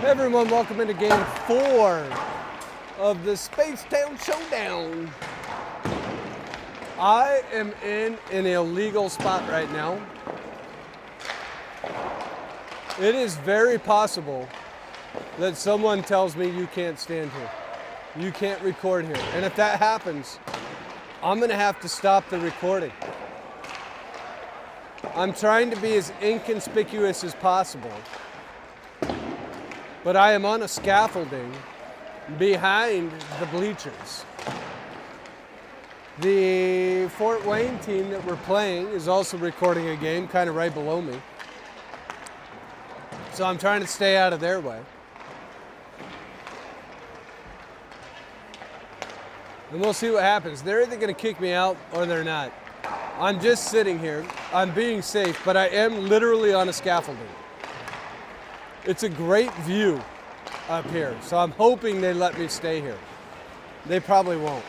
Hey everyone, welcome into game 4 of the Spacetown Showdown. I am in an illegal spot right now. It is very possible that someone tells me you can't stand here. You can't record here. And if that happens, I'm gonna have to stop the recording. I'm trying to be as inconspicuous as possible. But I am on a scaffolding behind the bleachers. The Fort Wayne team that we're playing is also recording a game kind of right below me. So I'm trying to stay out of their way. And we'll see what happens. They're either going to kick me out or they're not. I'm just sitting here. I'm being safe, but I am literally on a scaffolding. It's a great view up here, so I'm hoping they let me stay here. They probably won't.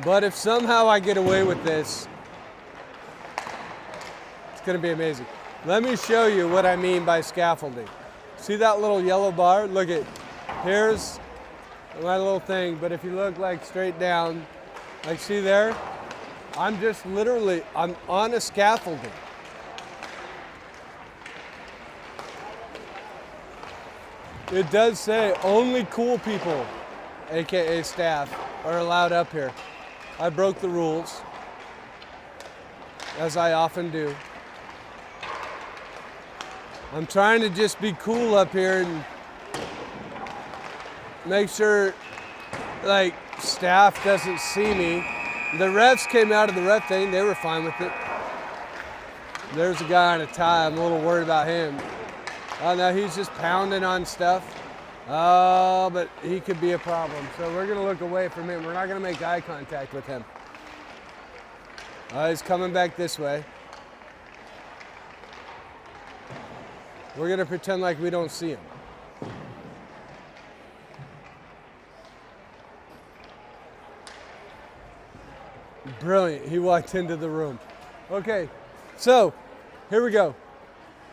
But if somehow I get away with this, it's gonna be amazing. Let me show you what I mean by scaffolding. See that little yellow bar? Look at, here's my little thing, but if you look like straight down, like see there? I'm just literally, I'm on a scaffolding. It does say only cool people, AKA staff, are allowed up here. I broke the rules, as I often do. I'm trying to just be cool up here and make sure, like, staff doesn't see me. The refs came out of the ref thing, they were fine with it. There's a guy on a tie, I'm a little worried about him. Oh no, he's just pounding on stuff. Oh, but he could be a problem. So we're gonna look away from him. We're not gonna make eye contact with him. He's coming back this way. We're gonna pretend like we don't see him. Brilliant, he walked into the room. Okay, so here we go.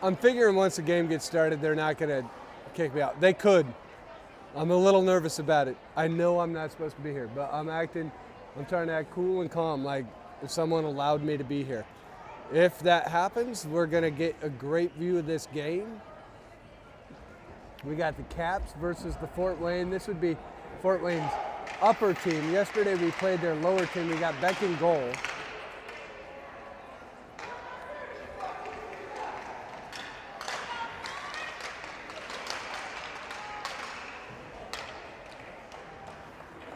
I'm figuring once the game gets started, they're not gonna kick me out. They could. I'm a little nervous about it. I know I'm not supposed to be here, but I'm trying to act cool and calm, like if someone allowed me to be here. If that happens, we're gonna get a great view of this game. We got the Caps versus the Fort Wayne. This would be Fort Wayne's upper team. Yesterday we played their lower team. We got Beck in goal.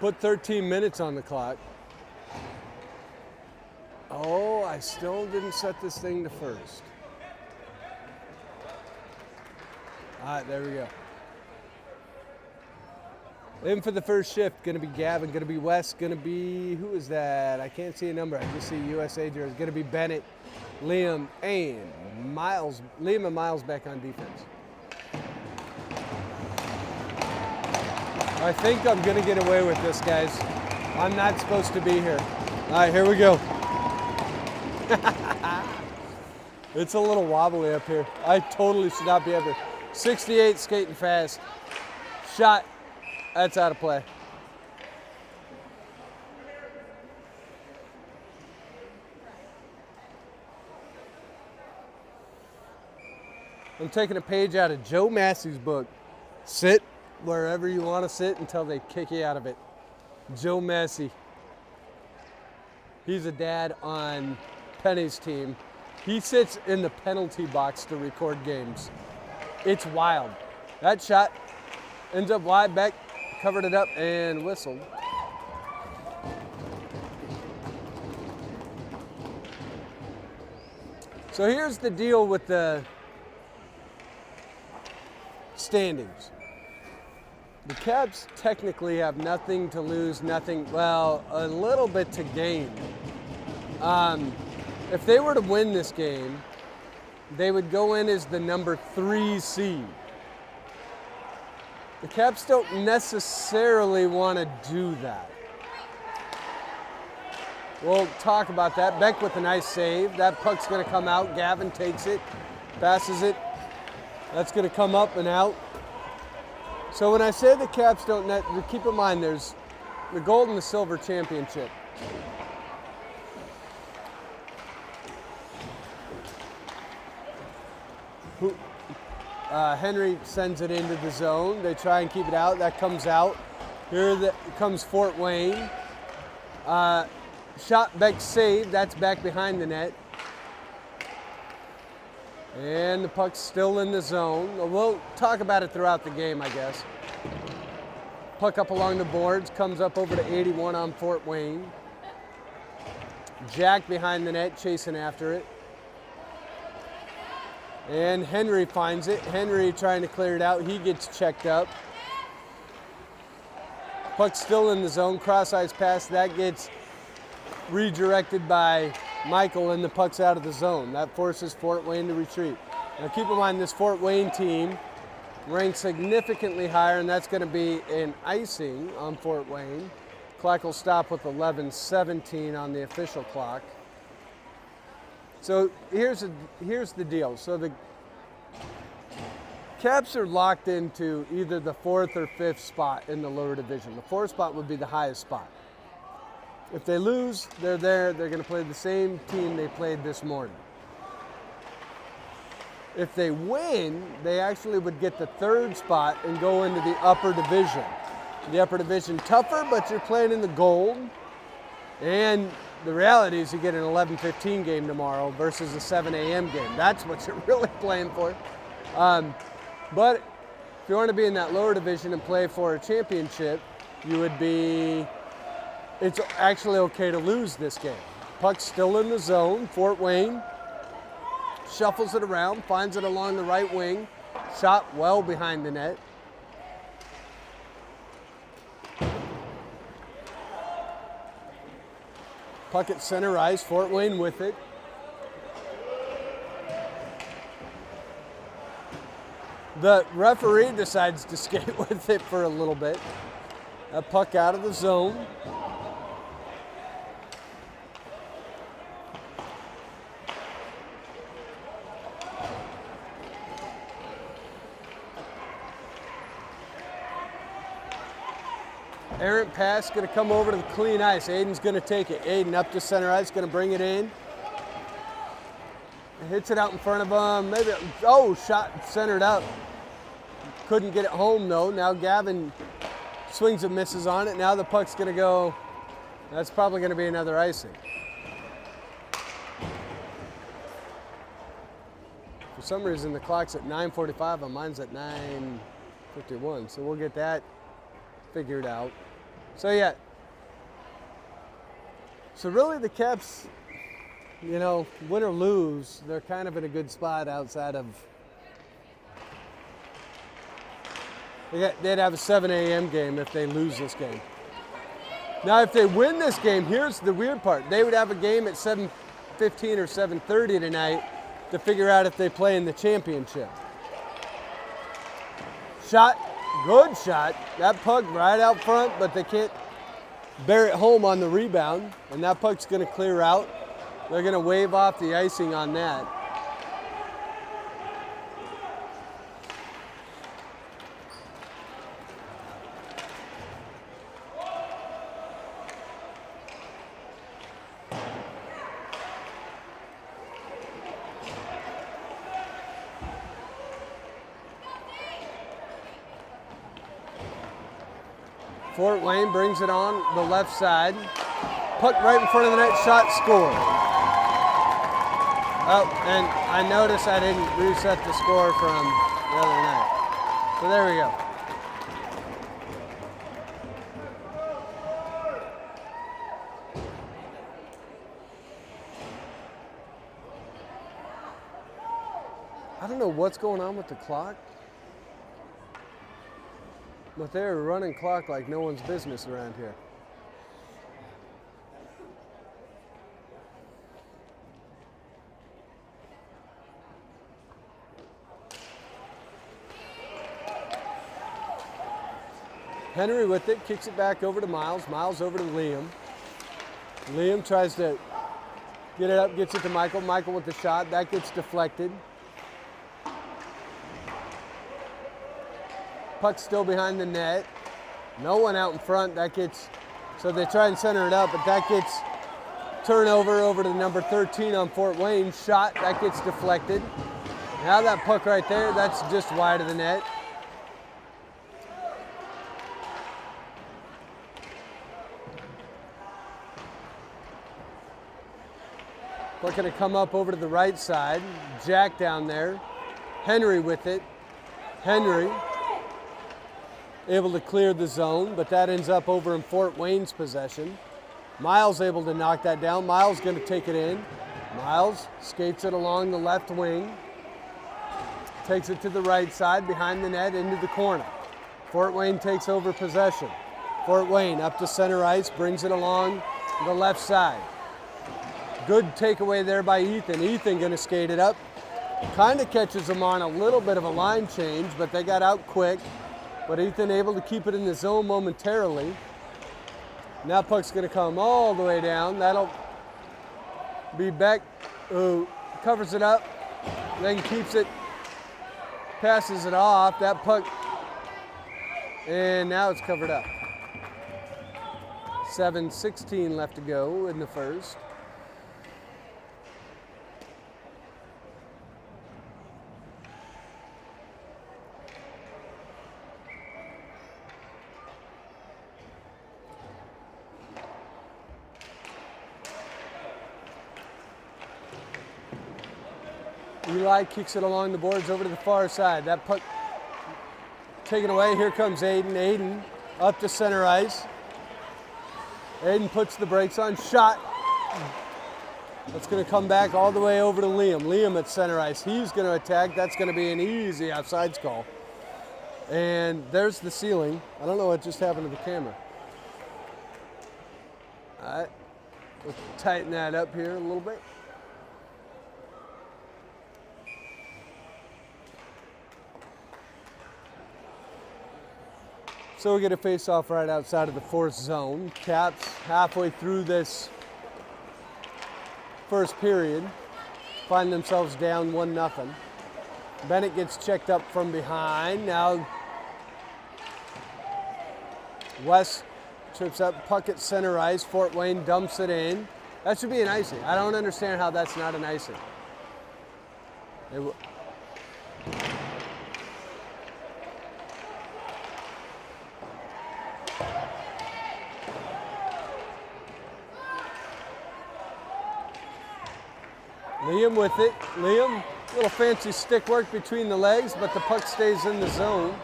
Put 13 minutes on the clock. Oh, I still didn't set this thing to first. All right, there we go. In for the first shift, gonna be Gavin, gonna be Wes, gonna be, who is that? I can't see a number, I just see USA jersey. Gonna be Bennett, Liam, and Miles. Liam and Miles back on defense. I think I'm gonna get away with this, guys. I'm not supposed to be here. All right, here we go. It's a little wobbly up here. I totally should not be up here. 68 skating fast. Shot. That's out of play. I'm taking a page out of Joe Massey's book. Sit wherever you want to sit until they kick you out of it. Joe Massey. He's a dad on Penny's team. He sits in the penalty box to record games. It's wild. That shot ends up wide back, covered it up, and whistled. So here's the deal with the standings. The Caps technically have nothing to lose, well, a little bit to gain. If they were to win this game, they would go in as the number 3 seed. The Caps don't necessarily want to do that. We'll talk about that. Beck with a nice save. That puck's going to come out. Gavin takes it, passes it. That's going to come up and out. So when I say the Caps don't net, keep in mind there's the gold and the silver championship. Henry sends it into the zone. They try and keep it out. That comes out. Here comes Fort Wayne. Shot back save. That's back behind the net. And the puck's still in the zone. We'll talk about it throughout the game, I guess. Puck up along the boards, comes up over to 81 on Fort Wayne. Jack behind the net, chasing after it. And Henry finds it. Henry trying to clear it out. He gets checked up. Puck's still in the zone. Cross-ice pass. That gets redirected by Michael, and the puck's out of the zone. That forces Fort Wayne to retreat. Now keep in mind this Fort Wayne team ranks significantly higher, and that's going to be an icing on Fort Wayne. Clock will stop with 11:17 on the official clock. So here's the deal. So the Caps are locked into either the 4th or 5th spot in the lower division. The 4th spot would be the highest spot. If they lose, they're there. They're going to play the same team they played this morning. If they win, they actually would get the 3rd spot and go into the upper division. The upper division tougher, but you're playing in the gold. And the reality is you get an 11:15 game tomorrow versus a 7 a.m. game. That's what you're really playing for. But if you want to be in that lower division and play for a championship, you would be... It's actually okay to lose this game. Puck's still in the zone. Fort Wayne shuffles it around, finds it along the right wing. Shot well behind the net. Puck at center ice. Fort Wayne with it. The referee decides to skate with it for a little bit. That puck out of the zone. Errant pass, going to come over to the clean ice. Aiden's going to take it. Aiden up to center ice, going to bring it in. Hits it out in front of him. Maybe, shot centered up. Couldn't get it home though. Now Gavin swings and misses on it. Now the puck's going to go. That's probably going to be another icing. For some reason the clock's at 9:45 and mine's at 9:51. So we'll get that figured out. So yeah. So really the Caps, win or lose, they're kind of in a good spot outside of... They'd have a 7 a.m. game if they lose this game. Now if they win this game, here's the weird part. They would have a game at 7:15 or 7:30 tonight to figure out if they play in the championship. Shot. Good shot. That puck right out front, but they can't bear it home on the rebound, and that puck's going to clear out. They're going to wave off the icing on that. Fort Wayne brings it on the left side. Puck right in front of the net, shot, score. Oh, and I noticed I didn't reset the score from the other night. So there we go. I don't know what's going on with the clock. But they're running clock like no one's business around here. Henry with it, kicks it back over to Miles. Miles over to Liam. Liam tries to get it up, gets it to Michael. Michael with the shot, that gets deflected. Puck's still behind the net. No one out in front. That gets, so they try and center it up, but that gets turnover over to number 13 on Fort Wayne. Shot, that gets deflected. Now that puck right there, that's just wide of the net. Puck gonna come up over to the right side. Jack down there. Henry with it. Henry able to clear the zone, but that ends up over in Fort Wayne's possession. Miles able to knock that down. Miles gonna take it in. Miles skates it along the left wing. Takes it to the right side, behind the net, into the corner. Fort Wayne takes over possession. Fort Wayne up to center ice, brings it along the left side. Good takeaway there by Ethan. Ethan gonna skate it up. Kind of catches them on a little bit of a line change, but they got out quick. But Ethan able to keep it in the zone momentarily. Now puck's gonna come all the way down. That'll be Beck, who covers it up, then keeps it, passes it off. That puck, and now it's covered up. 7:16 left to go in the first. Eli kicks it along the boards over to the far side. That puck taken away. Here comes Aiden. Aiden up to center ice. Aiden puts the brakes on. Shot. That's going to come back all the way over to Liam. Liam at center ice. He's going to attack. That's going to be an easy offsides call. And there's the ceiling. I don't know what just happened to the camera. All right. We'll tighten that up here a little bit. So we get a face-off right outside of the fourth zone. Caps halfway through this first period find themselves down 1-0. Bennett gets checked up from behind. Now West trips up, puck at center ice. Fort Wayne dumps it in. That should be an icing. I don't understand how that's not an icing. Liam with it. Liam, a little fancy stick work between the legs, but the puck stays in the zone.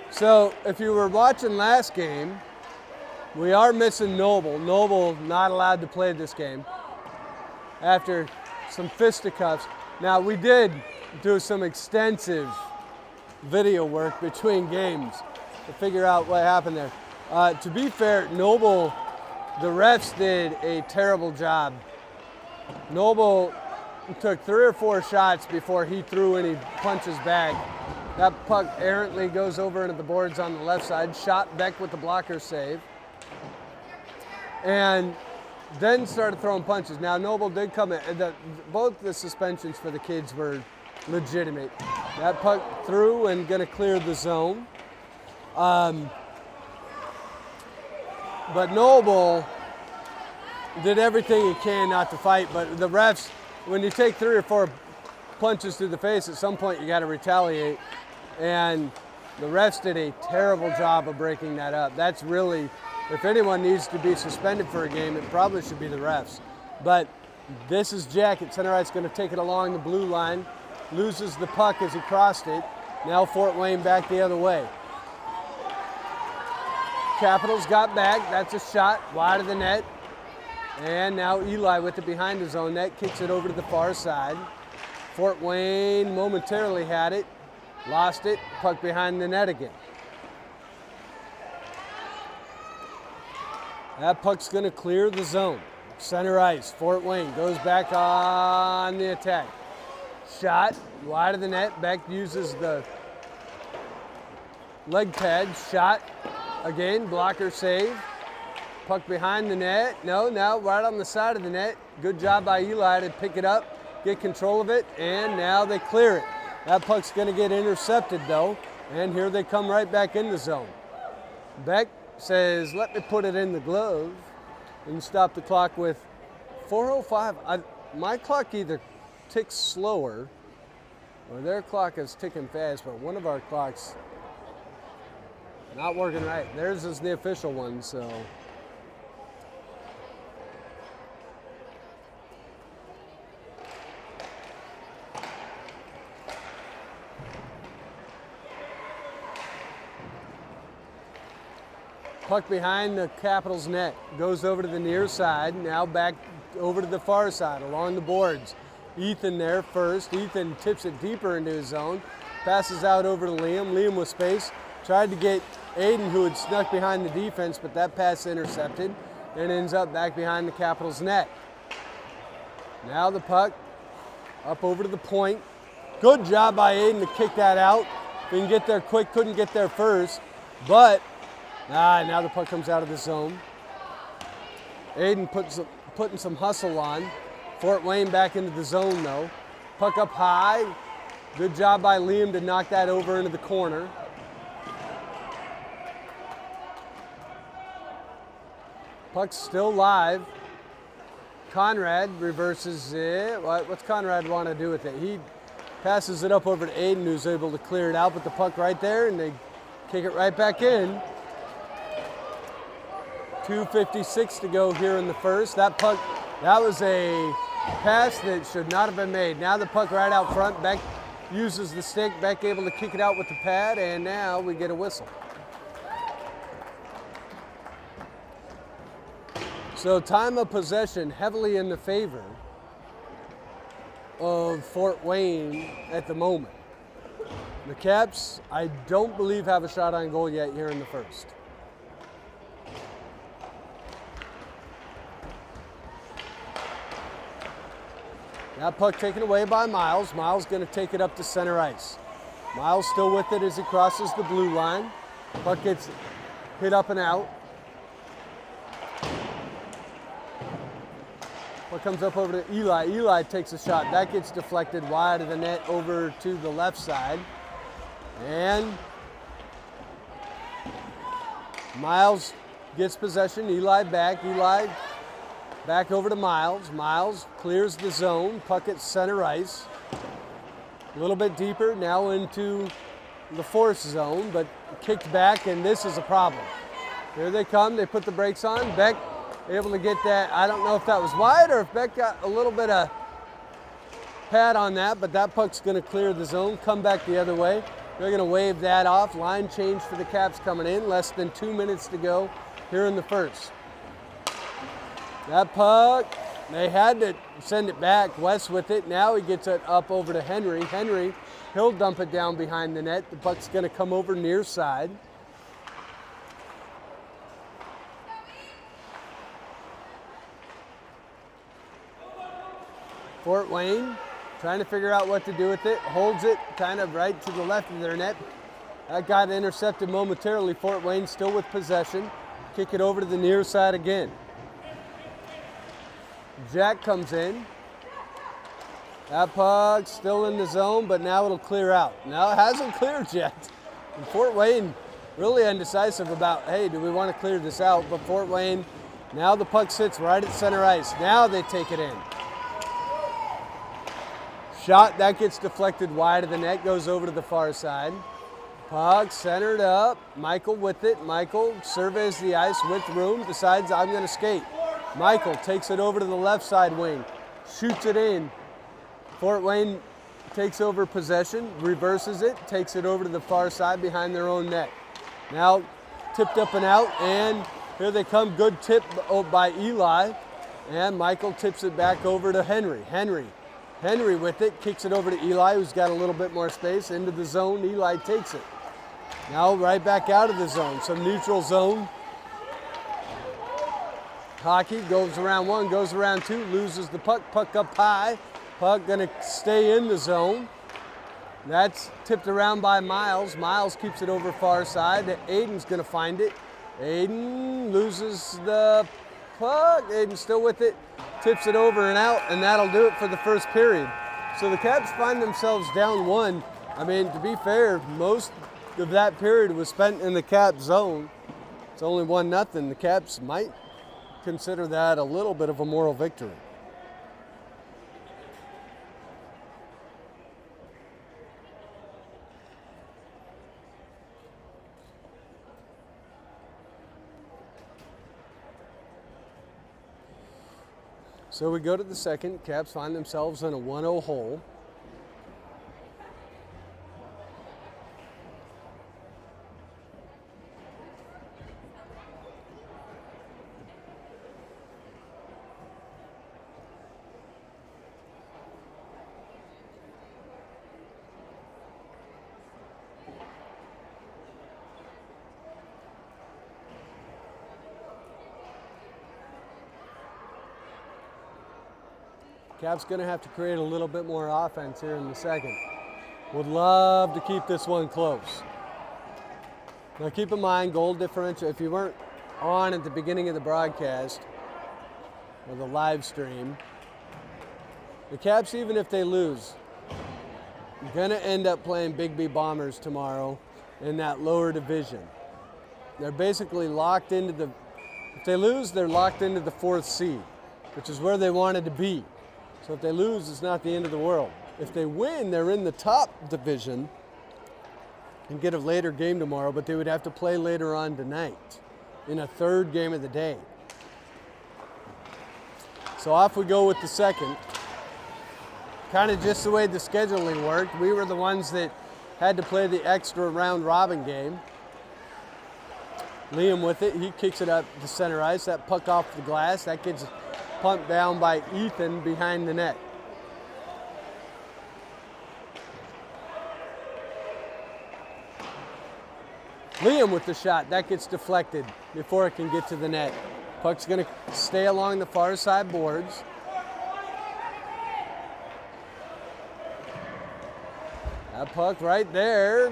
So if you were watching last game, we are missing Noble. Noble not allowed to play this game after some fisticuffs. Now we did do some extensive video work between games to figure out what happened there. To be fair, Noble, the refs did a terrible job. Noble took 3 or 4 shots before he threw any punches back. That puck errantly goes over into the boards on the left side. Shot Beck with the blocker save. And then started throwing punches. Now Noble did come in. Both the suspensions for the kids were legitimate. That puck through and gonna clear the zone. But Noble did everything he can not to fight, but the refs, when you take 3 or 4 punches to the face, at some point you got to retaliate, and the refs did a terrible job of breaking that up. That's really, if anyone needs to be suspended for a game, it probably should be the refs. But this is Jack at center ice, going to take it along the blue line, loses the puck as he crossed it. Now Fort Wayne back the other way. Capitals got back. That's a shot wide of the net. And now Eli with it behind his own net, kicks it over to the far side. Fort Wayne momentarily had it, lost it, puck behind the net again. That puck's gonna clear the zone. Center ice, Fort Wayne goes back on the attack. Shot wide of the net. Beck uses the leg pad. Shot again, blocker save. Puck behind the net. No, now right on the side of the net. Good job by Eli to pick it up, get control of it, and now they clear it. That puck's going to get intercepted, though, and here they come right back in the zone. Beck says, let me put it in the glove, and stop the clock with 4:05. My clock either ticks slower, or their clock is ticking fast, but one of our clocks not working right. Theirs is the official one, so. Puck behind the Capitals net, goes over to the near side, now back over to the far side along the boards. Ethan there first. Ethan tips it deeper into his zone, passes out over to Liam. Liam with space, tried to get Aiden, who had snuck behind the defense, but that pass intercepted and ends up back behind the Capitals net. Now the puck up over to the point. Good job by Aiden to kick that out. Didn't get there quick, couldn't get there first, but now the puck comes out of the zone. Aiden putting some hustle on. Fort Wayne back into the zone though. Puck up high. Good job by Liam to knock that over into the corner. Puck's still live. Conrad reverses it. What's Conrad want to do with it? He passes it up over to Aiden, who's able to clear it out, but the puck right there, and they kick it right back in. 2:56 to go here in the first. That puck, that was a pass that should not have been made. Now the puck right out front. Beck uses the stick. Beck able to kick it out with the pad, and now we get a whistle. So time of possession heavily in the favor of Fort Wayne at the moment. The Caps, I don't believe, have a shot on goal yet here in the first. That puck taken away by Miles. Miles going to take it up to center ice. Miles still with it as he crosses the blue line. Puck gets hit up and out. Puck comes up over to Eli. Eli takes a shot. That gets deflected wide of the net over to the left side. And Miles gets possession. Eli back. Eli back over to Miles. Miles clears the zone. Puck at center ice. A little bit deeper now into the force zone, but kicked back, and this is a problem. Here they come. They put the brakes on. Beck able to get that. I don't know if that was wide or if Beck got a little bit of pad on that, but that puck's going to clear the zone, come back the other way. They're going to wave that off. Line change for the Caps coming in. Less than 2 minutes to go here in the first. That puck, they had to send it back. West with it. Now he gets it up over to Henry. Henry, he'll dump it down behind the net. The puck's going to come over near side. Fort Wayne trying to figure out what to do with it. Holds it kind of right to the left of their net. That got intercepted momentarily. Fort Wayne still with possession. Kick it over to the near side again. Jack comes in. That puck still in the zone, but now it'll clear out. Now it hasn't cleared yet. And Fort Wayne really indecisive about, hey, do we want to clear this out? But Fort Wayne, now the puck sits right at center ice. Now they take it in. Shot, that gets deflected wide of the net, goes over to the far side. Puck centered up. Michael with it. Michael surveys the ice with room, decides I'm going to skate. Michael takes it over to the left side wing, shoots it in. Fort Wayne takes over possession, reverses it, takes it over to the far side behind their own net. Now tipped up and out, and here they come. Good tip by Eli, and Michael tips it back over to Henry. Henry with it, kicks it over to Eli, who's got a little bit more space, into the zone. Eli takes it. Now right back out of the zone, some neutral zone. Hockey goes around one, goes around two, loses the puck. Puck up high. Puck gonna stay in the zone. That's tipped around by Miles. Miles keeps it over far side. Aiden's gonna find it. Aiden loses the puck. Aiden's still with it. Tips it over and out, and that'll do it for the first period. So the Caps find themselves down 1. I mean, to be fair, most of that period was spent in the Cap zone. It's only 1-0. The Caps might consider that a little bit of a moral victory. So we go to the second. Caps find themselves in a 1-0 hole. Caps going to have to create a little bit more offense here in the second. Would love to keep this one close. Now keep in mind, goal differential, if you weren't on at the beginning of the broadcast or the live stream, the Caps, even if they lose, are going to end up playing Bigby Bombers tomorrow in that lower division. They're basically locked into the, if they lose, they're locked into the 4th seed, which is where they wanted to be. So if they lose, it's not the end of the world. If they win, they're in the top division and get a later game tomorrow, but they would have to play later on tonight in a 3rd game of the day. So off we go with the second. Kind of just the way the scheduling worked. We were the ones that had to play the extra round robin game. Liam with it, he kicks it up to center ice. That puck off the glass, that gets pumped down by Ethan behind the net. Liam with the shot, that gets deflected before it can get to the net. Puck's going to stay along the far side boards. That puck right there.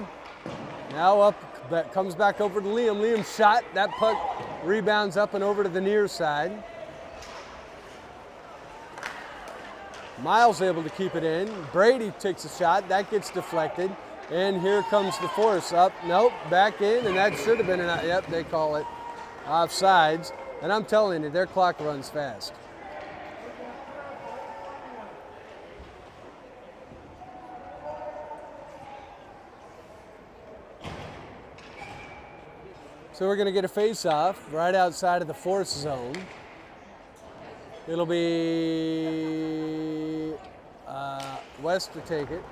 Now up, that comes back over to Liam. Liam's shot, that puck rebounds up and over to the near side. Miles able to keep it in. Brady takes a shot. That gets deflected. And here comes the force up. Nope, back in. And that should have been an, yep, they call it offsides. And I'm telling you, their clock runs fast. So we're going to get a face-off right outside of the force zone. It'll be West to take it.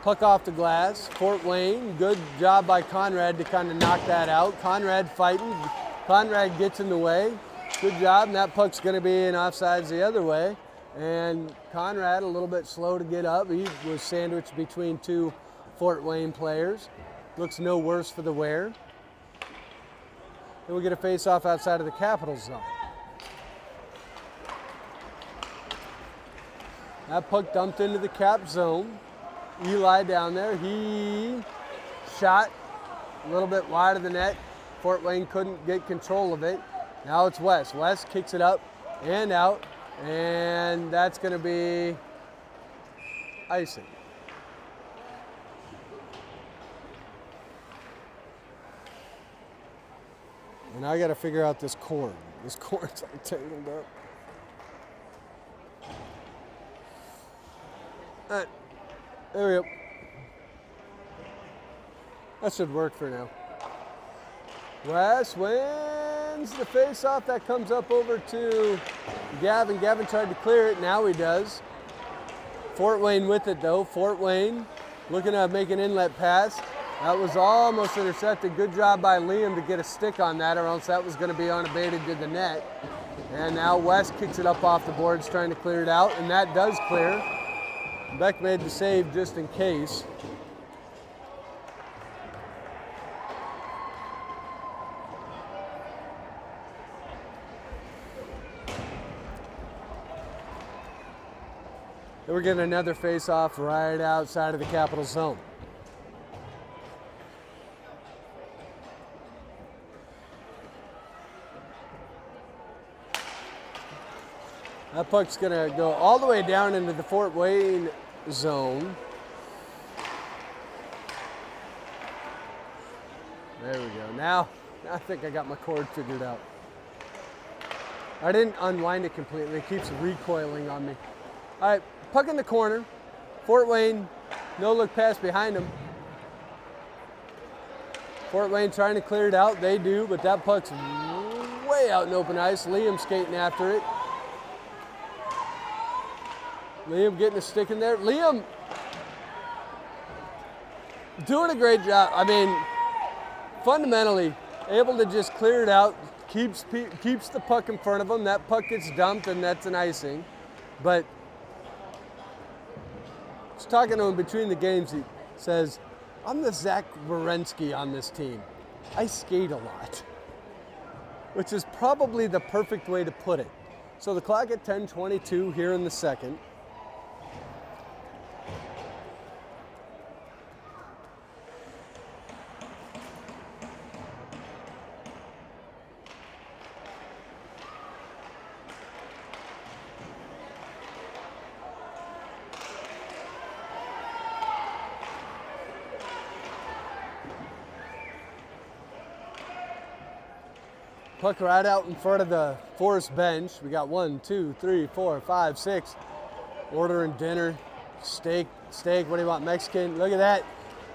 Puck off the glass. Fort Wayne, good job by Conrad to kind of knock that out. Conrad fighting. Conrad gets in the way. Good job, and that puck's going to be in offsides the other way. And Conrad a little bit slow to get up. He was sandwiched between 2 Fort Wayne players. Looks no worse for the wear. Then we get a face-off outside of the Capital zone. That puck dumped into the Cap zone. Eli down there, he shot a little bit wide of the net. Fort Wayne couldn't get control of it. Now it's West. West kicks it up and out, and that's going to be icing. And I got to figure out this cord. This cord's all tangled up. All right, there we go. That should work for now. West wins the face-off. That comes up over to Gavin. Gavin tried to clear it. Now he does. Fort Wayne with it, though. Fort Wayne looking to make an inlet pass. That was almost intercepted. Good job by Liam to get a stick on that, or else that was going to be unabated to the net. And now West kicks it up off the boards, trying to clear it out, and that does clear. Beck made the save just in case. Then we're getting another face-off right outside of the Capital zone. That puck's going to go all the way down into the Fort Wayne zone. There we go. Now I think I got my cord figured out. I didn't unwind it completely. It keeps recoiling on me. All right, puck in the corner. Fort Wayne, no look pass behind him. Fort Wayne trying to clear it out. They do, but that puck's way out in open ice. Liam skating after it. Liam getting a stick in there. Liam doing a great job. I mean, fundamentally able to just clear it out, keeps the puck in front of him. That puck gets dumped, and that's an icing. But I was talking to him between the games. He says, I'm the Zach Werenski on this team. I skate a lot, which is probably the perfect way to put it. So the clock at 10:22 here in the second. Puck right out in front of the Forest bench. We got 1, 2, 3, 4, 5, 6. Ordering dinner, steak. What do you want, Mexican? Look at that.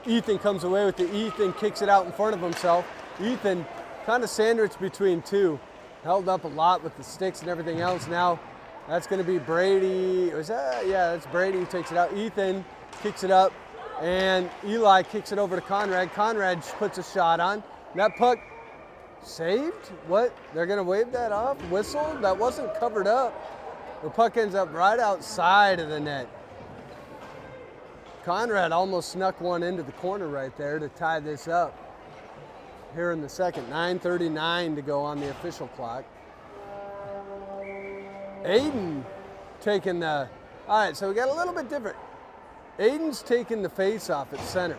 Ethan comes away with it. Ethan kicks it out in front of himself. Ethan kind of sandwiched between two. Held up a lot with the sticks and everything else. Now that's going to be Brady. Yeah, that's Brady who takes it out. Ethan kicks it up, and Eli kicks it over to Conrad. Conrad puts a shot on. That puck saved? What? They're going to wave that off? Whistle? That wasn't covered up. The puck ends up right outside of the net. Conrad almost snuck one into the corner right there to tie this up here in the second. 9:39 to go on the official clock. Aiden taking the... All right, so we got a little bit different. Aiden's taking the face off at center.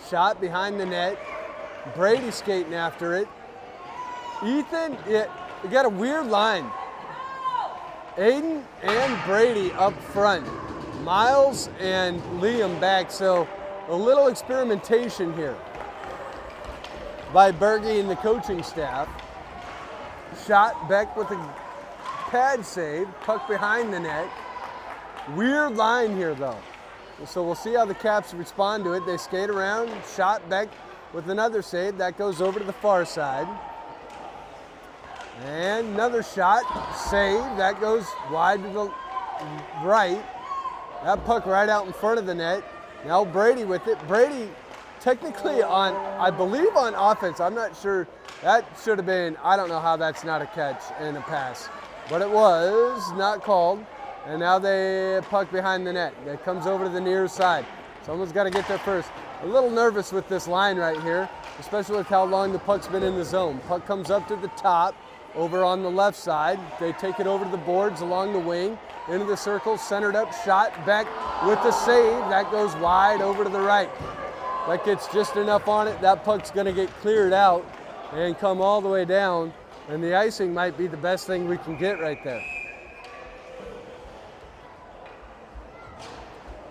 Shot behind the net. Brady skating after it. Ethan, we got a weird line. Aiden and Brady up front. Miles and Liam back, so a little experimentation here by Berge and the coaching staff. Shot, Beck with a pad save, puck behind the net. Weird line here though. So we'll see how the Caps respond to it. They skate around, shot back with another save. That goes over to the far side. And another shot, save. That goes wide to the right. That puck right out in front of the net. Now Brady with it. Brady technically on, I believe on offense. I'm not sure. That should have been, I don't know how that's not a catch and a pass. But it was not called. And now they puck behind the net. That comes over to the near side. Someone's got to get there first. A little nervous with this line right here, especially with how long the puck's been in the zone. Puck comes up to the top, over on the left side. They take it over to the boards along the wing, into the circle, centered up, shot, back with the save. That goes wide over to the right. That gets just enough on it. That puck's going to get cleared out and come all the way down. And the icing might be the best thing we can get right there.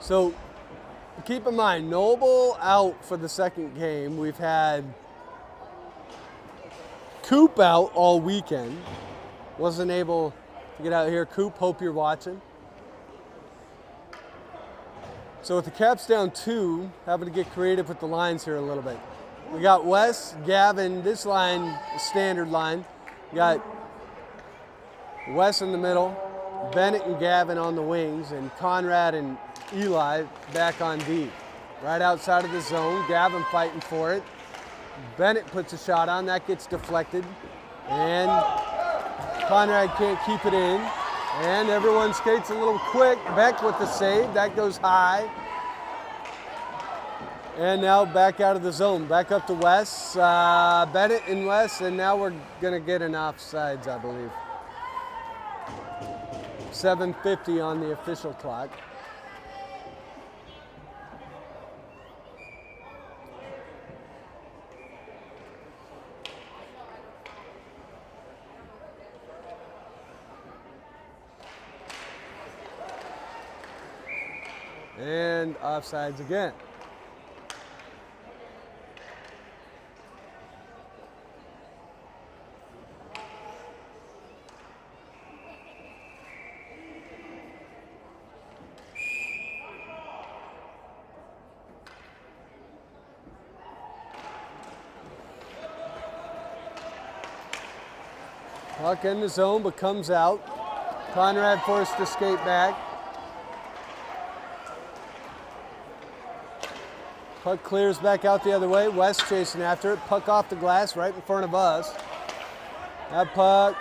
So keep in mind, Noble out for the second game. We've had Coop out all weekend. Wasn't able to get out here. Coop, hope you're watching. So with the Caps down 2, having to get creative with the lines here a little bit. We got Wes, Gavin, this line, standard line. We got Wes in the middle, Bennett and Gavin on the wings, and Conrad and Eli back on D. Right outside of the zone, Gavin fighting for it. Bennett puts a shot on, that gets deflected. And Conrad can't keep it in. And everyone skates a little quick. Beck with the save, that goes high. And now back out of the zone, back up to Wes. Bennett and Wes, and now we're gonna get an offsides, I believe. 7:50 on the official clock. And offsides again. Puck in the zone, but comes out. Conrad forced to skate back. Puck clears back out the other way. West chasing after it. Puck off the glass right in front of us. That puck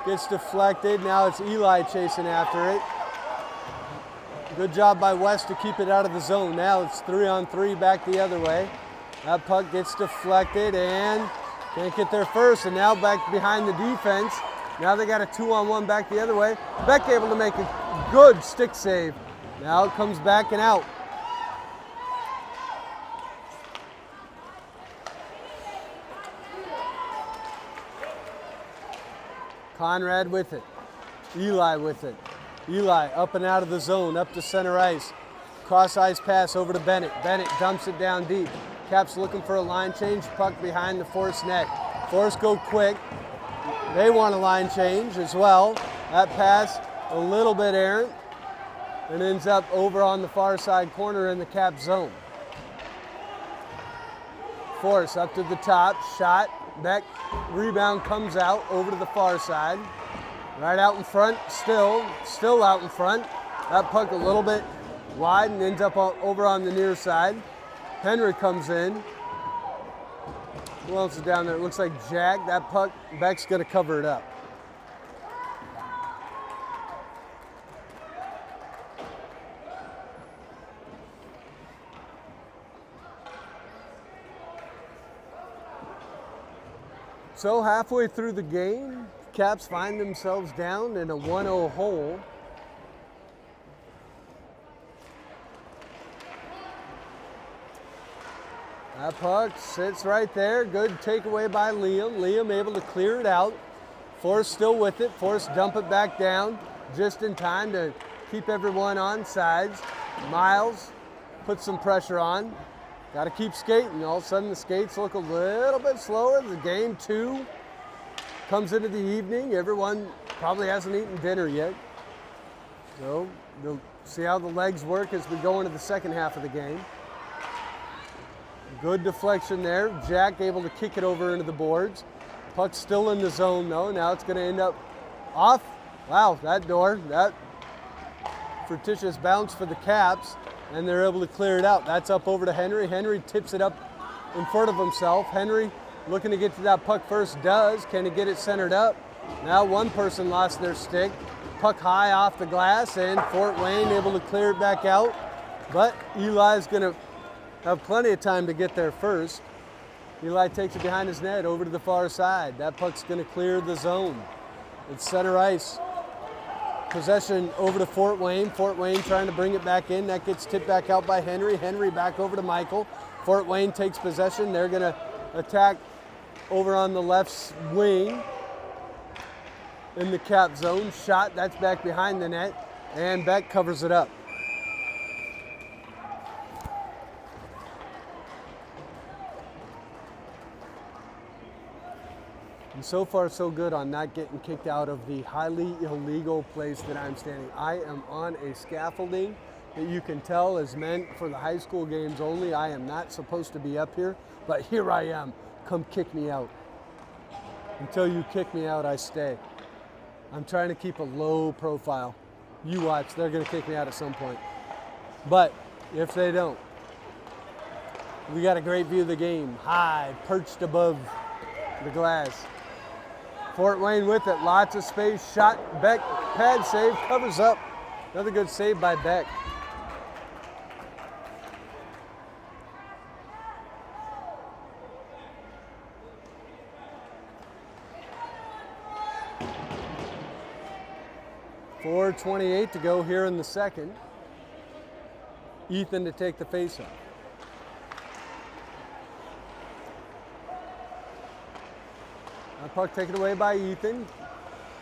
gets deflected. Now it's Eli chasing after it. Good job by West to keep it out of the zone. Now it's 3-on-3 back the other way. That puck gets deflected and can't get there first, and now back behind the defense. Now they got a 2-on-1 back the other way. Beck able to make a good stick save. Now it comes back and out. Conrad with it. Eli with it. Eli up and out of the zone, up to center ice. Cross ice pass over to Bennett. Bennett dumps it down deep. Caps looking for a line change, puck behind the Force net. Force go quick. They want a line change as well. That pass a little bit errant and ends up over on the far side corner in the Cap zone. Force up to the top, shot. Beck, rebound comes out over to the far side. Right out in front, still out in front. That puck a little bit wide and ends up over on the near side. Henry comes in. Who else is down there? It looks like Jack. That puck, Beck's going to cover it up. So halfway through the game, Caps find themselves down in a 1-0 hole. That puck sits right there. Good takeaway by Liam. Liam able to clear it out. Force still with it. Force dump it back down just in time to keep everyone on sides. Miles puts some pressure on. Got to keep skating. All of a sudden the skates look a little bit slower. The game 2 comes into the evening. Everyone probably hasn't eaten dinner yet. So we'll see how the legs work as we go into the second half of the game. Good deflection there. Jack able to kick it over into the boards. Puck's still in the zone though. Now it's going to end up off. Wow, that door. That fortuitous bounce for the Caps. And they're able to clear it out. That's up over to Henry. Henry tips it up in front of himself. Henry looking to get to that puck first. Does. Can he get it centered up? Now one person lost their stick. Puck high off the glass, and Fort Wayne able to clear it back out. But Eli's going to have plenty of time to get there first. Eli takes it behind his net over to the far side. That puck's going to clear the zone. It's center ice. Possession over to Fort Wayne. Fort Wayne trying to bring it back in. That gets tipped back out by Henry. Henry back over to Michael. Fort Wayne takes possession. They're going to attack over on the left wing in the Cap zone. Shot, that's back behind the net. And Beck covers it up. And so far, so good on not getting kicked out of the highly illegal place that I'm standing. I am on a scaffolding that you can tell is meant for the high school games only. I am not supposed to be up here, but here I am. Come kick me out. Until you kick me out, I stay. I'm trying to keep a low profile. You watch, they're going to kick me out at some point. But if they don't, we got a great view of the game. High, perched above the glass. Fort Wayne with it, lots of space, shot, Beck, pad save, covers up. Another good save by Beck. .4:28 to go here in the second. Ethan to take the faceoff. Puck taken away by Ethan.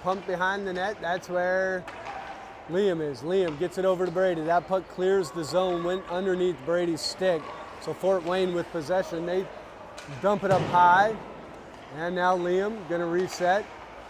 Pump behind the net. That's where Liam gets it over to Brady. That puck clears the zone, went underneath Brady's stick. So Fort Wayne with possession. They dump it up high. And now Liam gonna reset.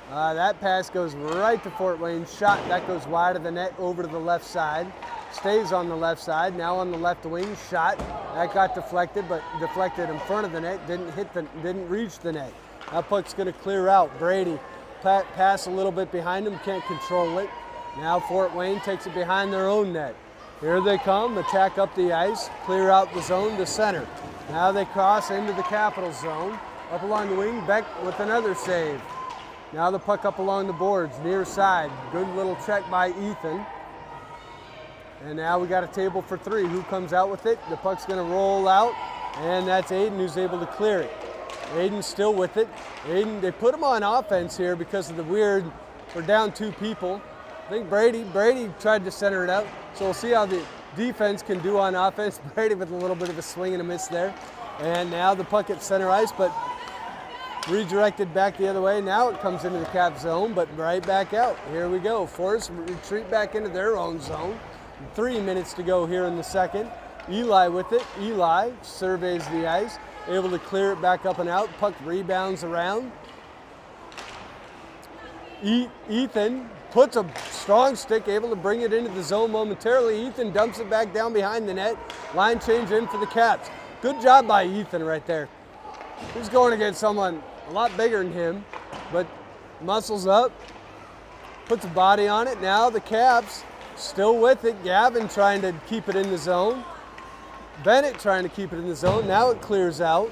That pass goes right to Fort Wayne. Shot, that goes wide of the net over to the left side. Stays on the left side, now on the left wing. Shot, that got deflected, but deflected in front of the net. Didn't reach the net. That puck's gonna clear out. Brady, pass a little bit behind him, can't control it. Now Fort Wayne takes it behind their own net. Here they come, attack up the ice, clear out the zone to center. Now they cross into the Capital zone. Up along the wing, Beck with another save. Now the puck up along the boards, near side. Good little check by Ethan. And now we got a table for three. Who comes out with it? The puck's gonna roll out, and that's Aiden who's able to clear it. Aiden's still with it. Aiden, they put him on offense here because of the weird, we're down 2 people. I think Brady tried to center it out. So we'll see how the defense can do on offense. Brady with a little bit of a swing and a miss there. And now the puck at center ice, but redirected back the other way. Now it comes into the Cap zone, but right back out. Here we go. Force retreat back into their own zone. 3 minutes to go here in the second. Eli with it. Eli surveys the ice, able to clear it back up and out. Puck rebounds around. Ethan puts a strong stick, able to bring it into the zone momentarily. Ethan dumps it back down behind the net. Line change in for the Caps. Good job by Ethan right there. He's going against someone a lot bigger than him, but muscles up, puts a body on it. Now the Caps still with it. Gavin trying to keep it in the zone. Bennett trying to keep it in the zone. Now it clears out.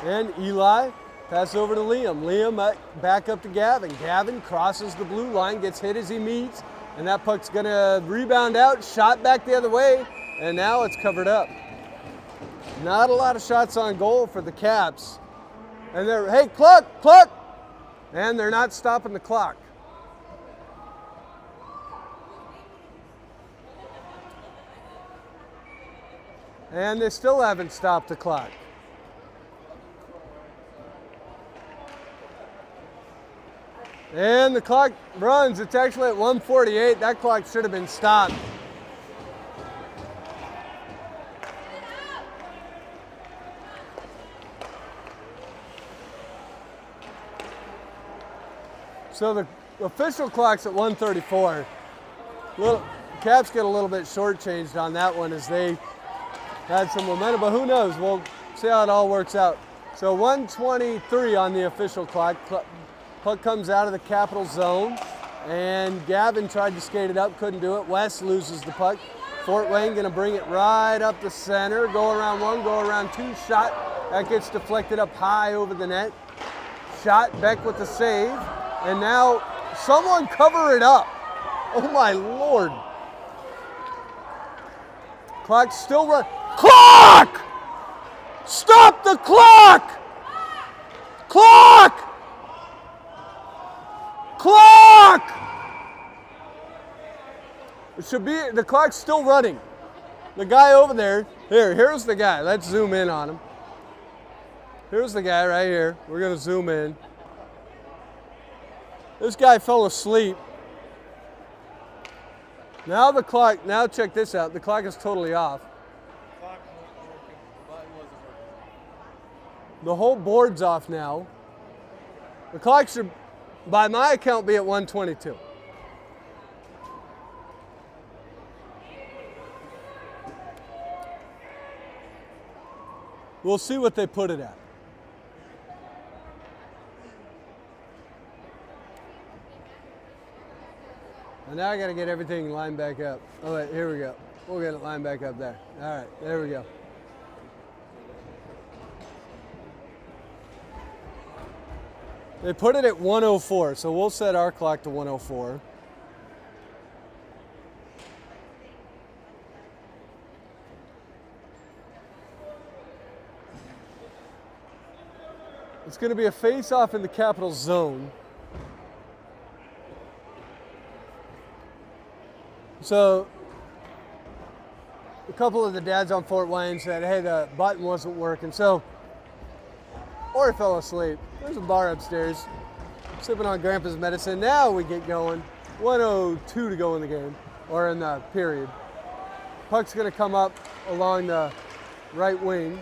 And Eli, pass over to Liam. Liam back up to Gavin. Gavin crosses the blue line, gets hit as he meets, and that puck's gonna rebound out, shot back the other way, and now it's covered up. Not a lot of shots on goal for the Caps. And they're, hey, clock! And they're not stopping the clock. And they still haven't stopped the clock. And the clock runs. It's actually at 1:48. That clock should have been stopped. So the official clock's at 1:34. Caps get a little bit shortchanged on that one as they had some momentum, but who knows? We'll see how it all works out. So 1:23 on the official clock. Puck comes out of the Capital zone, and Gavin tried to skate it up, couldn't do it. West loses the puck. Fort Wayne gonna bring it right up the center. Go around one, go around two. Shot, that gets deflected up high over the net. Shot, Beck with the save. And now someone cover it up. Oh my Lord. Clock still run. Clock! Stop the clock! Clock! Clock! It should be, the clock's still running. The guy over there, here's the guy. Let's zoom in on him. Here's the guy right here. We're gonna zoom in. This guy fell asleep. Now the clock, now check this out. The clock is totally off. The whole board's off now. The clock should, by my account, be at 1:22. We'll see what they put it at. And now I got to get everything lined back up. All right, here we go. We'll get it lined back up there. All right, there we go. They put it at 1:04, so we'll set our clock to 1:04. It's going to be a face-off in the Capital zone. So a couple of the dads on Fort Wayne said, hey, the button wasn't working. So, or fell asleep. There's a bar upstairs, sipping on Grandpa's medicine. Now we get going. 1:02 to go in the game, or in the period. Puck's going to come up along the right wing.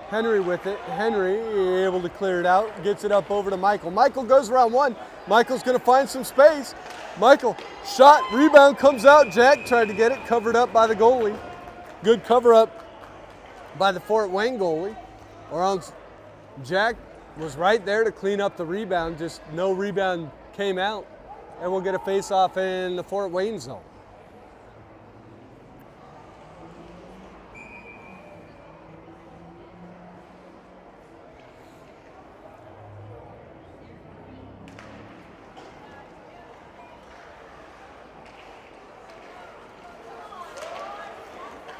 Henry with it. Henry able to clear it out. Gets it up over to Michael. Michael goes around one. Michael's going to find some space. Michael, shot, rebound, comes out. Jack tried to get it, covered up by the goalie. Good cover up by the Fort Wayne goalie. Jack was right there to clean up the rebound, just no rebound came out. And we'll get a face-off in the Fort Wayne zone.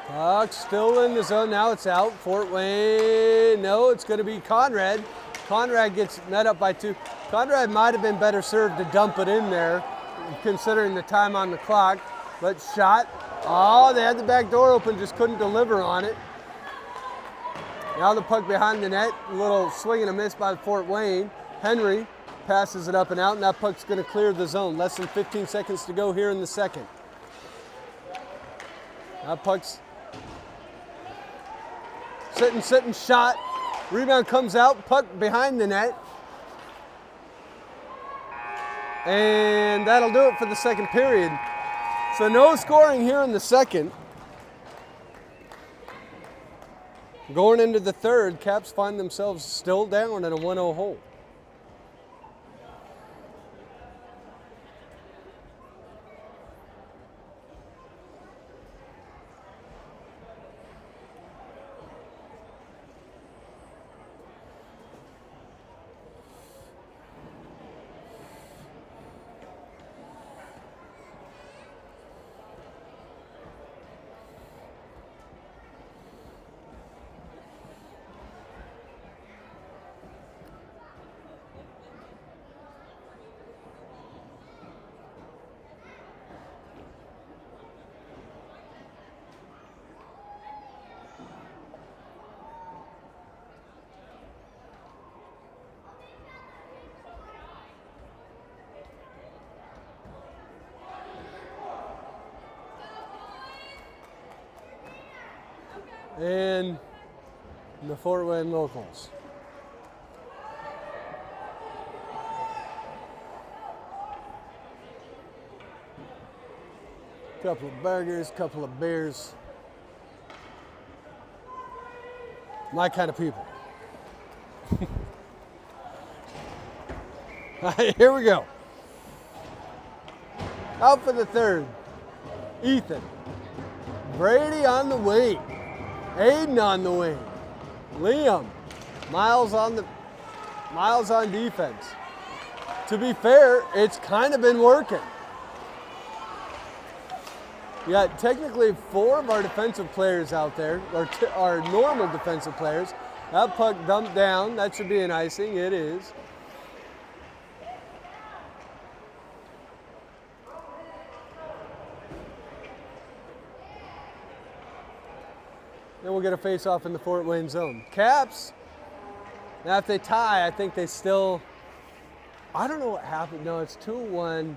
Puck still in the zone. Now it's out. Fort Wayne. No, it's going to be Conrad. Conrad gets met up by two. Conrad might have been better served to dump it in there, considering the time on the clock. But shot. Oh, they had the back door open, just couldn't deliver on it. Now the puck behind the net. A little swing and a miss by Fort Wayne. Henry passes it up and out, and that puck's going to clear the zone. Less than 15 seconds to go here in the second. That puck's sitting, shot. Rebound comes out, puck behind the net. And that'll do it for the second period. So no scoring here in the second. Going into the third, Caps find themselves still down in a 1-0 hole. And the Fort Wayne locals. Couple of burgers, couple of beers. My kind of people. Here we go. Out for the third. Ethan. Brady on the wing. Aiden on the wing. Liam. Miles on defense. To be fair, it's kind of been working. We got technically 4 of our defensive players out there, or our normal defensive players. That puck dumped down. That should be an icing. It is. Then we'll get a face-off in the Fort Wayne zone. Caps, now if they tie, I think they still, I don't know what happened. No, it's 2-1.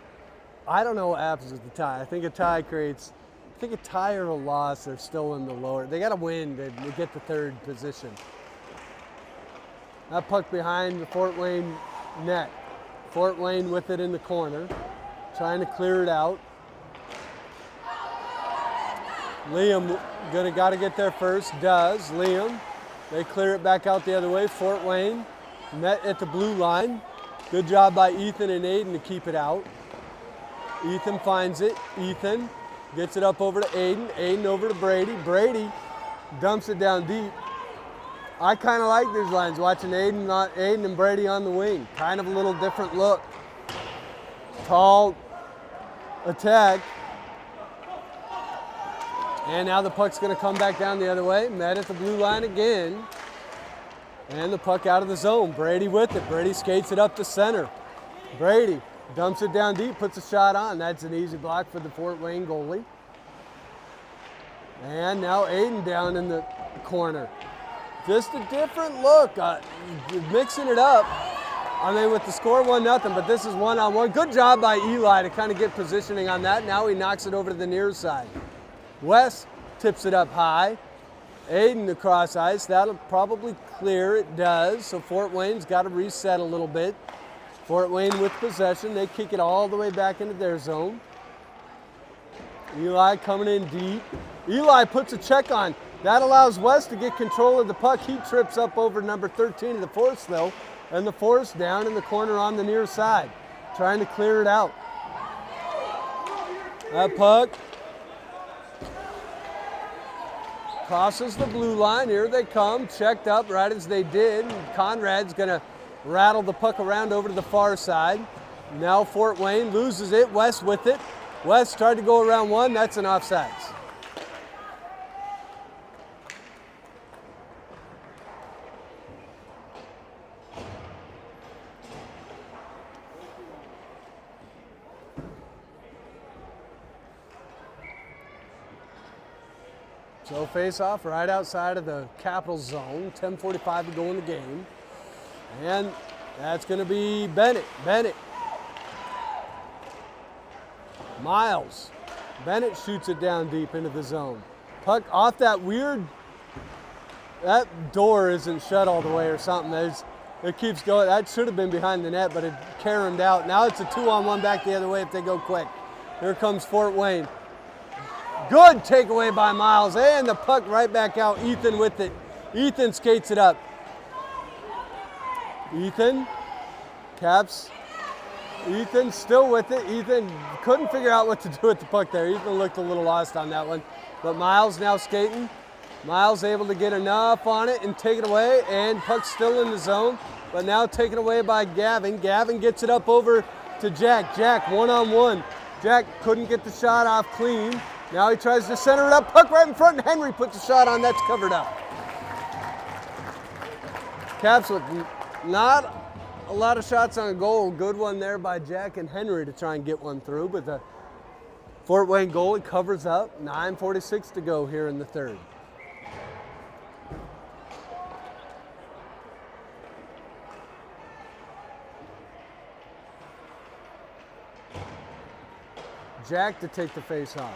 I don't know what happens with the tie. I think a tie creates, I think a tie or a loss, they're still in the lower. They got to win to get the third position. That puck behind the Fort Wayne net. Fort Wayne with it in the corner, trying to clear it out. Liam got to get there first, does. Liam, they clear it back out the other way. Fort Wayne met at the blue line. Good job by Ethan and Aiden to keep it out. Ethan finds it. Ethan gets it up over to Aiden. Aiden over to Brady. Brady dumps it down deep. I kind of like these lines, watching Aiden and Brady on the wing. Kind of a little different look. Tall attack. And now the puck's going to come back down the other way. Met at the blue line again. And the puck out of the zone. Brady with it. Brady skates it up to center. Brady dumps it down deep, puts a shot on. That's an easy block for the Fort Wayne goalie. And now Aiden down in the corner. Just a different look. Mixing it up. I mean, with the score 1-0, but this is one-on-one. Good job by Eli to kind of get positioning on that. Now he knocks it over to the near side. West tips it up high. Aiden across ice. That'll probably clear. It does. So Fort Wayne's got to reset a little bit. Fort Wayne with possession. They kick it all the way back into their zone. Eli coming in deep. Eli puts a check on. That allows West to get control of the puck. He trips up over number 13 of the Force, though. And the Force down in the corner on the near side, trying to clear it out. That puck crosses the blue line. Here they come, checked up right as they did. Conrad's going to rattle the puck around over to the far side. Now Fort Wayne loses it. West with it. West tried to go around one. That's an offsides. So face off right outside of the Capital zone. 10:45 to go in the game. And that's going to be Bennett. Miles. Bennett shoots it down deep into the zone. Puck off that weird, that door isn't shut all the way or something. It keeps going. That should have been behind the net, but it caromed out. Now it's a 2-on-1 back the other way if they go quick. Here comes Fort Wayne. Good takeaway by Miles, and the puck right back out. Ethan with it. Ethan skates it up. Ethan caps. Ethan still with it. Ethan couldn't figure out what to do with the puck there. Ethan looked a little lost on that one. But Miles now skating. Miles able to get enough on it and take it away, and puck's still in the zone, but now taken away by Gavin. Gavin gets it up over to Jack. Jack one-on-one. Jack couldn't get the shot off clean. Now he tries to center it up, puck right in front, and Henry puts a shot on, that's covered up. Caps with not a lot of shots on goal. Good one there by Jack and Henry to try and get one through, but the Fort Wayne goalie covers up. 9:46 to go here in the third. Jack to take the face off.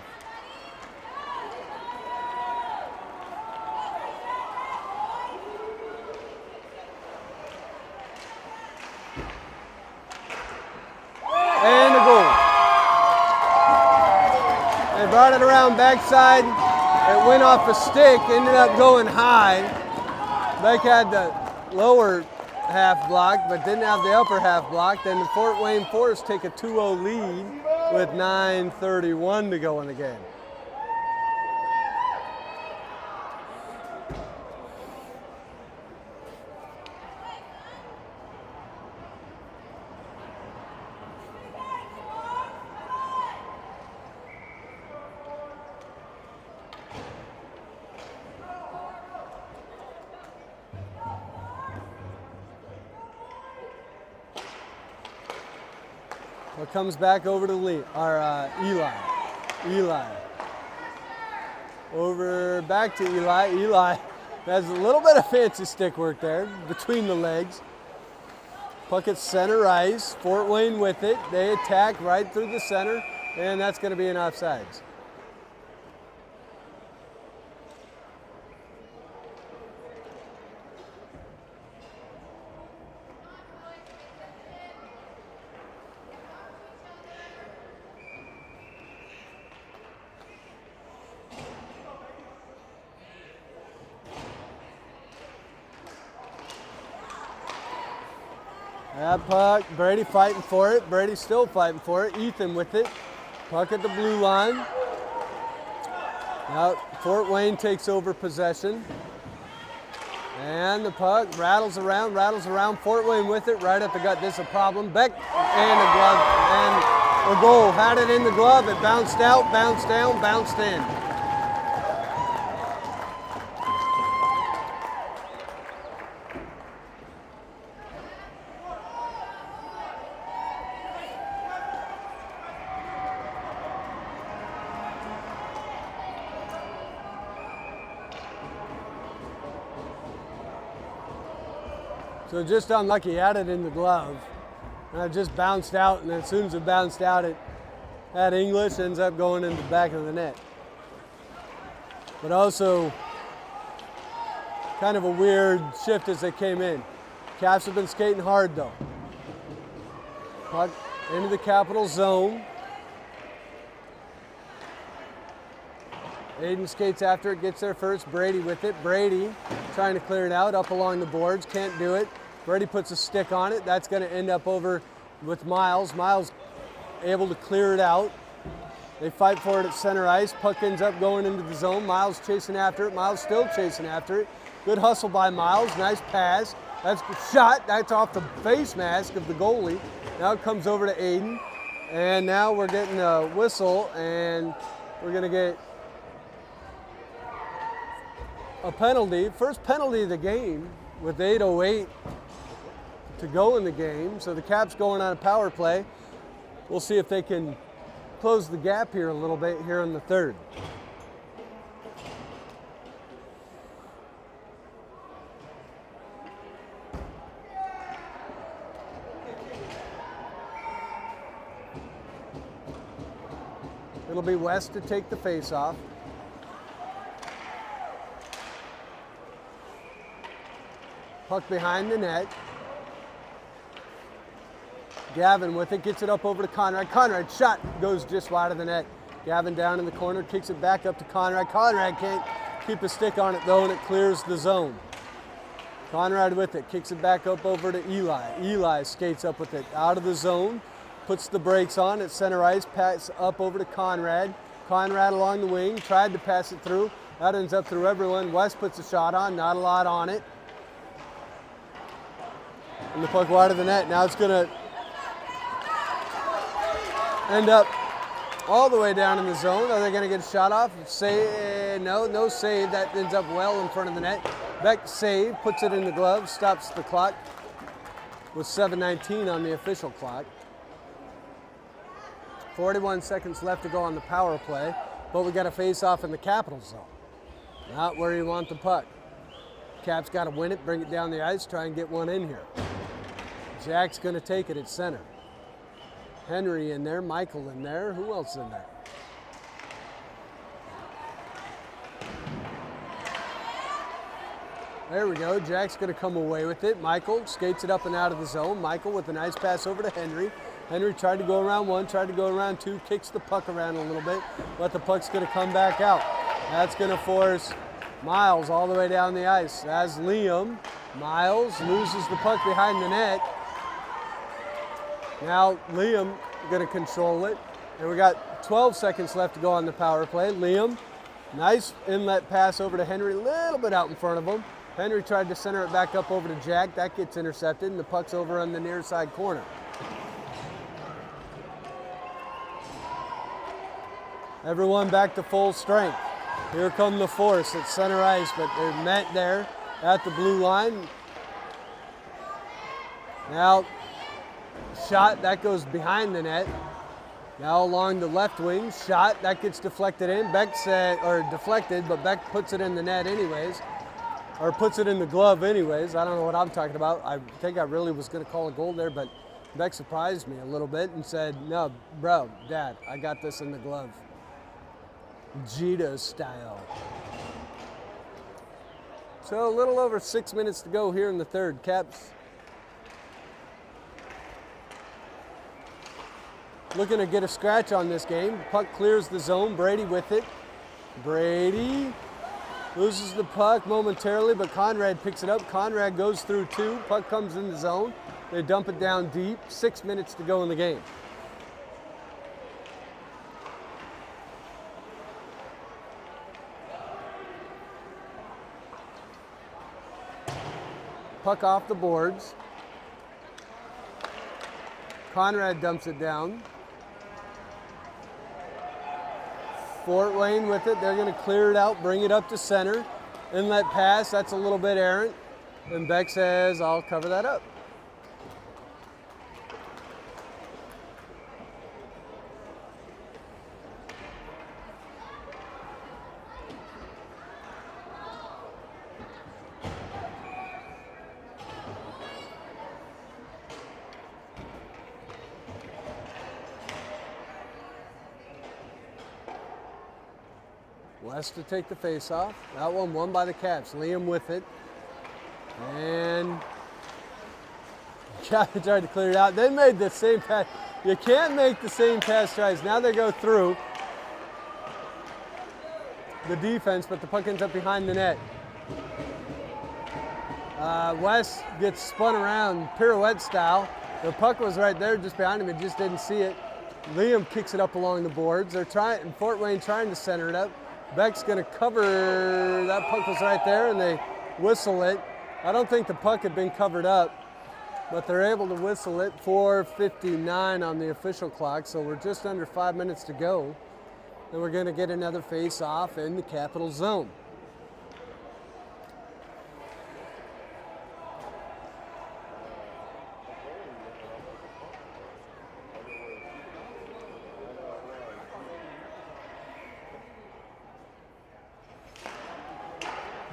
And a goal. They brought it around backside. It went off a stick, ended up going high. Beck had the lower half blocked, but didn't have the upper half blocked. And the Fort Wayne Force take a 2-0 lead with 9:31 to go in the game. It comes back over to Eli. Eli. Over back to Eli. Eli has a little bit of fancy stick work there between the legs. Puck at center ice. Fort Wayne with it. They attack right through the center, and that's going to be an offsides. That puck, Brady fighting for it. Brady's still fighting for it. Ethan with it. Puck at the blue line. Now Fort Wayne takes over possession. And the puck rattles around. Fort Wayne with it, right at the gut. This is a problem. Beck and a glove, and a goal. Had it in the glove. It bounced out, bounced down, bounced in. So just unlucky, had it in the glove. And it just bounced out, and as soon as it bounced out, it had English, ends up going into the back of the net. But also, kind of a weird shift as they came in. Caps have been skating hard though. Puck into the Capital zone. Aiden skates after it, gets there first. Brady with it. Brady trying to clear it out, up along the boards, can't do it. Brady puts a stick on it. That's going to end up over with Miles. Miles able to clear it out. They fight for it at center ice. Puck ends up going into the zone. Miles chasing after it. Miles still chasing after it. Good hustle by Miles. Nice pass. That's the shot. That's off the face mask of the goalie. Now it comes over to Aiden. And now we're getting a whistle, and we're going to get a penalty. First penalty of the game with 8:08 to go in the game. So the Caps going on a power play. We'll see if they can close the gap here a little bit here in the third. It'll be West to take the face-off. Puck behind the net. Gavin with it, gets it up over to Conrad. Conrad shot goes just wide of the net. Gavin down in the corner, kicks it back up to Conrad. Conrad can't keep a stick on it though, and it clears the zone. Conrad with it, kicks it back up over to Eli. Eli skates up with it out of the zone, puts the brakes on at center ice, pass up over to Conrad. Conrad along the wing, tried to pass it through. That ends up through everyone. West puts a shot on, not a lot on it. And the puck wide of the net. Now it's going to end up all the way down in the zone. Are they going to get a shot off? No save. That ends up well in front of the net. Beck save, puts it in the glove, stops the clock with 7:19 on the official clock. 41 seconds left to go on the power play, but we got a face-off in the Capital zone. Not where you want the puck. Caps got to win it, bring it down the ice, try and get one in here. Jack's going to take it at center. Henry in there, Michael in there. Who else in there? There we go. Jack's going to come away with it. Michael skates it up and out of the zone. Michael with a nice pass over to Henry. Henry tried to go around one, tried to go around two, kicks the puck around a little bit, but the puck's going to come back out. That's going to force Miles all the way down the ice. As Liam, Miles loses the puck behind the net. Now Liam going to control it. And we got 12 seconds left to go on the power play. Liam, nice inlet pass over to Henry, a little bit out in front of him. Henry tried to center it back up over to Jack. That gets intercepted, and the puck's over on the near side corner. Everyone back to full strength. Here come the Force at center ice, but they're met there at the blue line. Now, shot, that goes behind the net. Now along the left wing, shot, that gets deflected in. Beck said, or deflected, but Beck puts it in the net anyways, or puts it in the glove anyways. I don't know what I'm talking about. I think I really was going to call a goal there, but Beck surprised me a little bit and said, no, bro, Dad, I got this in the glove. Gita style. So a little over 6 minutes to go here in the third. Caps looking to get a scratch on this game. Puck clears the zone. Brady with it. Brady loses the puck momentarily, but Conrad picks it up. Conrad goes through two. Puck comes in the zone. They dump it down deep. 6 minutes to go in the game. Puck off the boards. Conrad dumps it down. Fort Wayne with it. They're going to clear it out, bring it up to center. Inlet pass, that's a little bit errant. And Beck says, I'll cover that up. West to take the face-off. That one won by the Caps. Liam with it. And Caps tried to clear it out. They made the same pass. You can't make the same pass tries. Now they go through the defense, but the puck ends up behind the net. West gets spun around pirouette style. The puck was right there just behind him. He just didn't see it. Liam kicks it up along the boards. They're trying, Fort Wayne trying to center it up. Beck's going to cover. That puck was right there, and they whistle it. I don't think the puck had been covered up, but they're able to whistle it. 4:59 on the official clock, so we're just under 5 minutes to go. And we're going to get another face-off in the Capital Zone.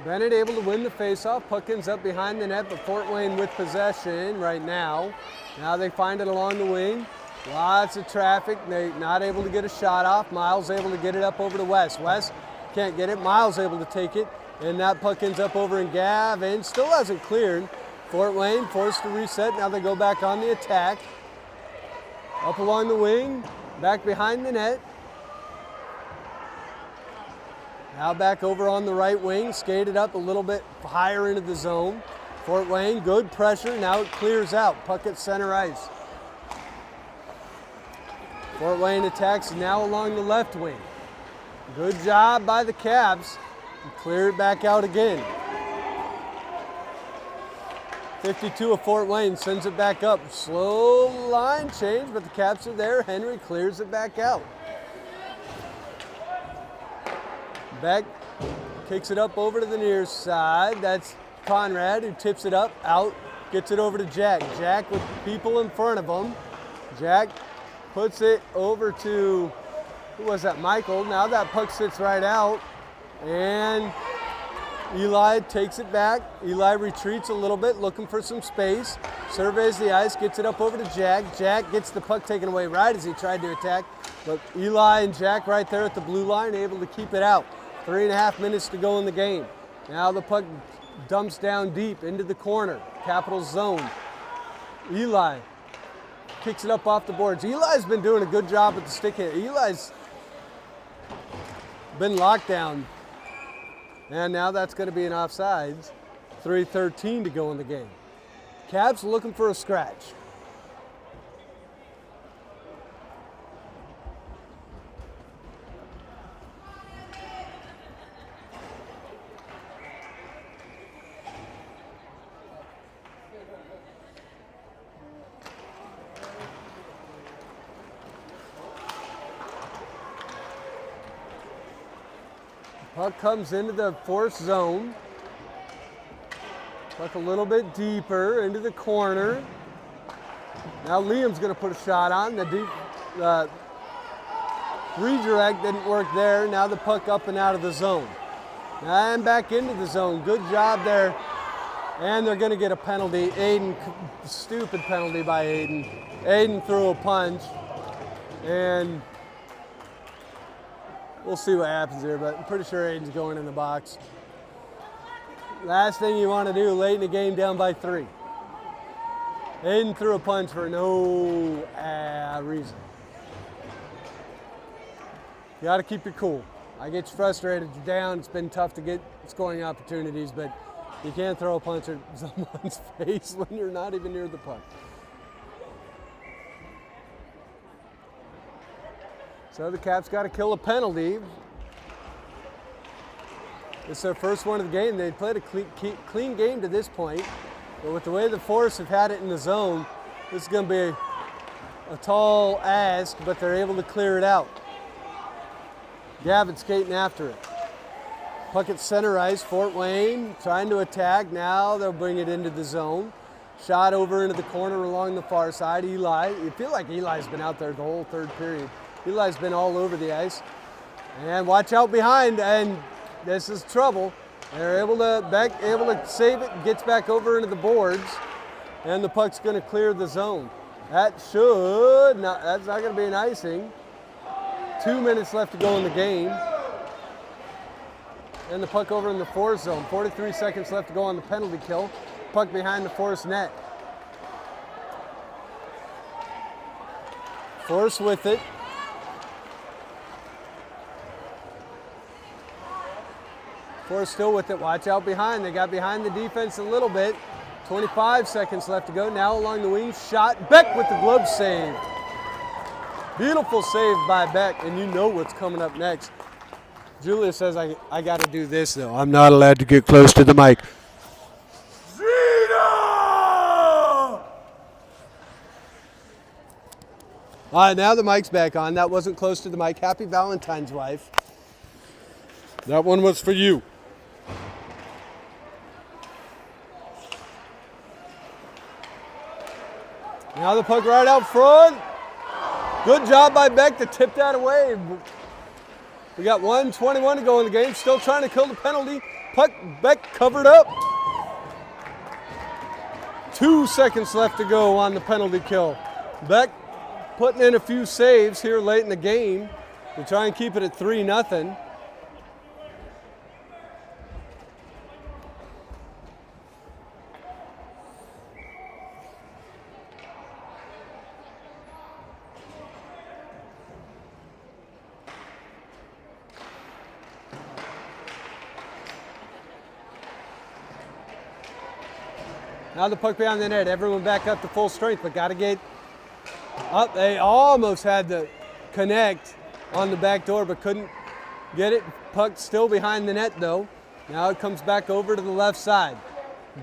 Bennett able to win the faceoff. Puck ends up behind the net, but Fort Wayne with possession right now. Now they find it along the wing. Lots of traffic. They not able to get a shot off. Miles able to get it up over to West. West can't get it. Miles able to take it, and that puck ends up over in Gavin. Still hasn't cleared. Fort Wayne forced to reset. Now they go back on the attack. Up along the wing, back behind the net. Now back over on the right wing, skated up a little bit higher into the zone. Fort Wayne, good pressure, now it clears out. Puck at center ice. Fort Wayne attacks now along the left wing. Good job by the Caps. Clear it back out again. 52 of Fort Wayne sends it back up. Slow line change, but the Caps are there. Henry clears it back out. Beck kicks it up over to the near side. That's Conrad who tips it up, out, gets it over to Jack. Jack with people in front of him. Jack puts it over to, who was that, Michael. Now that puck sits right out, and Eli takes it back. Eli retreats a little bit, looking for some space. Surveys the ice, gets it up over to Jack. Jack gets the puck taken away right as he tried to attack, but Eli and Jack right there at the blue line able to keep it out. 3.5 minutes to go in the game. Now the puck dumps down deep into the corner. Capital zone. Eli kicks it up off the boards. Eli's been doing a good job with the stick hit. Eli's been locked down. And now that's going to be an offsides. 3:13 to go in the game. Caps looking for a scratch. Puck comes into the force zone. Puck a little bit deeper into the corner. Now Liam's going to put a shot on. The deep redirect didn't work there. Now the puck up and out of the zone. And back into the zone. Good job there. And they're going to get a penalty. Aiden, stupid penalty by Aiden. Aiden threw a punch. And we'll see what happens here, but I'm pretty sure Aiden's going in the box. Last thing you want to do late in the game down by 3. Aiden threw a punch for no reason. You got to keep your cool. I get frustrated, you're down, it's been tough to get scoring opportunities, but you can't throw a punch at someone's face when you're not even near the puck. So the Caps got to kill a penalty. It's their first one of the game. They played a clean game to this point, but with the way the Force have had it in the zone, this is going to be a tall ask, but they're able to clear it out. Gavin skating after it. Puck at center ice. Fort Wayne trying to attack. Now they'll bring it into the zone. Shot over into the corner along the far side. Eli. You feel like Eli's been out there the whole third period. Eli's been all over the ice. And watch out behind, and this is trouble. They're able to save it, gets back over into the boards, and the puck's going to clear the zone. That's not going to be an icing. 2 minutes left to go in the game. and the puck over in the Forest zone. 43 seconds left to go on the penalty kill. Puck behind the Forest net. Forest with it. Forest still with it. Watch out behind. They got behind the defense a little bit. 25 seconds left to go. Now along the wing, shot. Beck with the glove save. Beautiful save by Beck, and you know what's coming up next. Julia says, I got to do this, though. I'm not allowed to get close to the mic. Zena! All right, now the mic's back on. That wasn't close to the mic. Happy Valentine's, wife. That one was for you. Now the puck right out front. Good job by Beck to tip that away. We got 1:21 to go in the game. Still trying to kill the penalty. Puck, Beck covered up. 2 seconds left to go on the penalty kill. Beck putting in a few saves here late in the game to try and keep it at 3-0. Now the puck behind the net. Everyone back up to full strength, but got to get up. They almost had to connect on the back door, but couldn't get it. Puck still behind the net, though. Now it comes back over to the left side.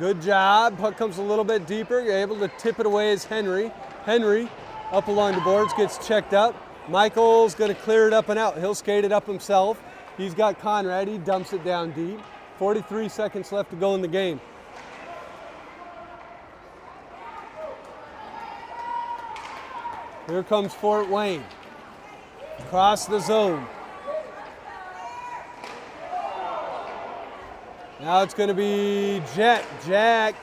Good job. Puck comes a little bit deeper. You're able to tip it away as Henry. Henry up along the boards, gets checked up. Michael's going to clear it up and out. He'll skate it up himself. He's got Conrad. He dumps it down deep. 43 seconds left to go in the game. Here comes Fort Wayne. Across the zone. Now it's going to be Jack. Jack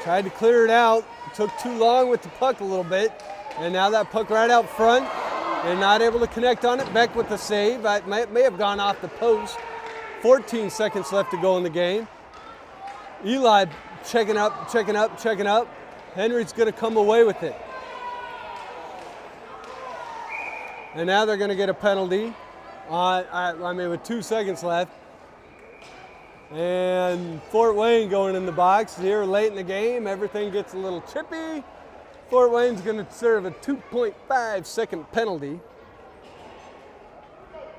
tried to clear it out. Took too long with the puck a little bit. And now that puck right out front. And not able to connect on it. Beck with the save. It may have gone off the post. 14 seconds left to go in the game. Eli checking up, checking up, checking up. Henry's going to come away with it. And now they're going to get a penalty with 2 seconds left. And Fort Wayne going in the box here late in the game. Everything gets a little chippy. Fort Wayne's going to serve a 2.5 second penalty.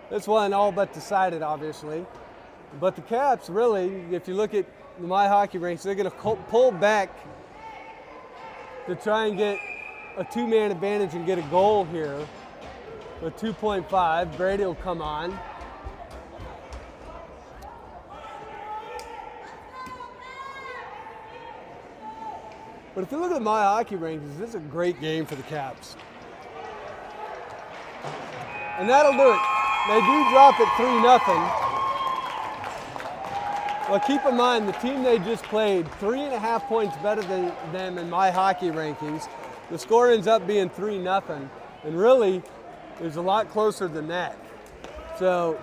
This one all but decided, obviously. But the Caps, really, if you look at the My Hockey ranks, they're going to pull back to try and get a two-man advantage and get a goal here. With 2.5, Brady will come on. But if you look at the My Hockey rankings, this is a great game for the Caps. And that'll do it. They do drop it 3-0. Well, keep in mind, the team they just played, 3.5 points better than them in My Hockey rankings. The score ends up being 3-0. And really, it was a lot closer than that. So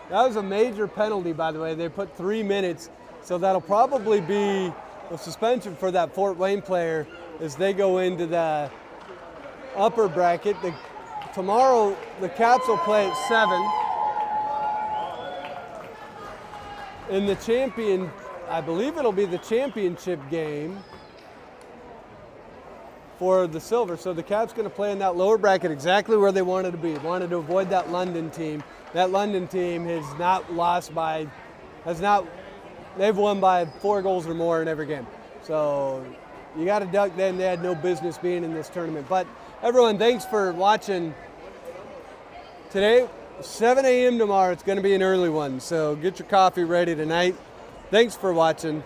that was a major penalty, by the way. They put 3 minutes, so that'll probably be a suspension for that Fort Wayne player as they go into the upper bracket. Tomorrow, the Caps will play at 7. In the I believe it'll be the championship game for the silver. So the Caps going to play in that lower bracket exactly where they wanted to be. Wanted to avoid that London team. That London team has not lost by, they've won by 4 goals or more in every game. So you got to duck them. They had no business being in this tournament. But everyone, thanks for watching today. 7 a.m. tomorrow. It's going to be an early one. So get your coffee ready tonight. Thanks for watching.